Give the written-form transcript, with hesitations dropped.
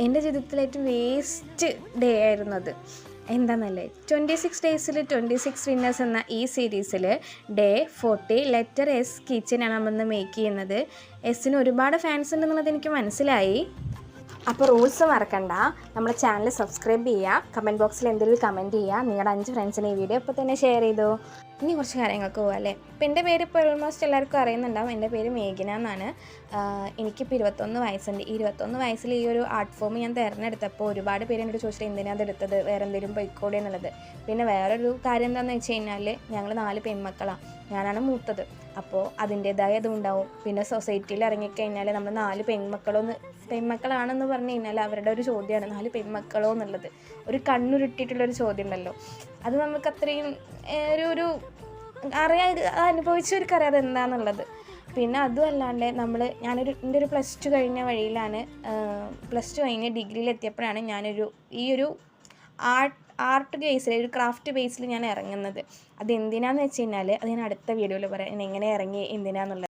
എൻ്റെ ജീവിതത്തിലെ ഏറ്റവും വേസ്റ്റ് ഡേ ആയിരുന്നു അത്. എന്താണെന്നല്ലേ, 26 ഡേയ്സിൽ 26 വിന്നേഴ്സ് എന്ന ഈ സീരീസിൽ ഡേ 40 ലെറ്റർ എസ് കിച്ചനാണ് നമ്മളിന്ന് മേക്ക് ചെയ്യുന്നത്. എസ്സിന് ഒരുപാട് ഫാൻസ് ഉണ്ടെന്നുള്ളത് എനിക്ക് മനസ്സിലായി. അപ്പോൾ റൂൾസ് മറക്കണ്ട, നമ്മുടെ ചാനൽ സബ്സ്ക്രൈബ് ചെയ്യുക, കമൻറ്റ് ബോക്സിൽ എന്തെങ്കിലും കമൻറ്റ് ചെയ്യുക, നിങ്ങളുടെ 5 ഫ്രണ്ട്സിന് ഈ വീഡിയോ ഇപ്പോൾ തന്നെ ഷെയർ ചെയ്തു. ഇനി കുറച്ച് കാര്യങ്ങൾക്ക് പോകാം അല്ലേ. ഇപ്പോൾ എൻ്റെ പേര് ഇപ്പോൾ ഓൾമോസ്റ്റ് എല്ലാവർക്കും അറിയുന്നുണ്ടാവും. എൻ്റെ പേര് മേഘന എന്നാണ്. എനിക്കിപ്പോൾ 21 വയസ്സുണ്ട്. 21 വയസ്സിൽ ഈ ഒരു ആർട്ട് ഫോം ഞാൻ തിരഞ്ഞെടുത്തപ്പോൾ ഒരുപാട് പേര് എന്നോട് ചോദിച്ചിട്ട് എന്തിനാണ് അത് എടുത്തത്, വേറെ എന്തെങ്കിലും പോയിക്കോടെ എന്നുള്ളത്. പിന്നെ വേറൊരു കാര്യം എന്താണെന്ന് വെച്ച് കഴിഞ്ഞാൽ ഞങ്ങൾ 4 പെൺമക്കളാണ്, ഞാനാണ് മൂത്തത്. അപ്പോൾ അതിൻ്റേതായ ഇതുണ്ടാവും. പിന്നെ സൊസൈറ്റിയിൽ ഇറങ്ങിക്കഴിഞ്ഞാൽ നമ്മൾ 4 പെൺമക്കളാണെന്ന് പറഞ്ഞു കഴിഞ്ഞാൽ അവരുടെ ഒരു ചോദ്യമാണ് 4 പെൺമക്കളോ എന്നുള്ളത്. ഒരു കണ്ണുരുട്ടിയിട്ടുള്ളൊരു ചോദ്യം ഉണ്ടല്ലോ, അത് നമുക്ക് അത്രയും ഒരു അനുഭവിച്ചവർക്കറിയാം അതെന്താണെന്നുള്ളത്. പിന്നെ അതും അല്ലാണ്ട് എൻ്റെ ഒരു +2 കഴിഞ്ഞ വഴിയിലാണ്, +2 കഴിഞ്ഞ് ഡിഗ്രിയിലെത്തിയപ്പോഴാണ് ഈ ഒരു ആർട്ട് ബേസിൽ, ഒരു ക്രാഫ്റ്റ് ബേസിൽ ഞാൻ ഇറങ്ങുന്നത്. അതെന്തിനാന്ന് വെച്ച് കഴിഞ്ഞാൽ അത് ഞാൻ അടുത്ത വീഡിയോയിൽ പറയാം, ഞാൻ എങ്ങനെ ഇറങ്ങി എന്തിനാന്നുള്ളത്.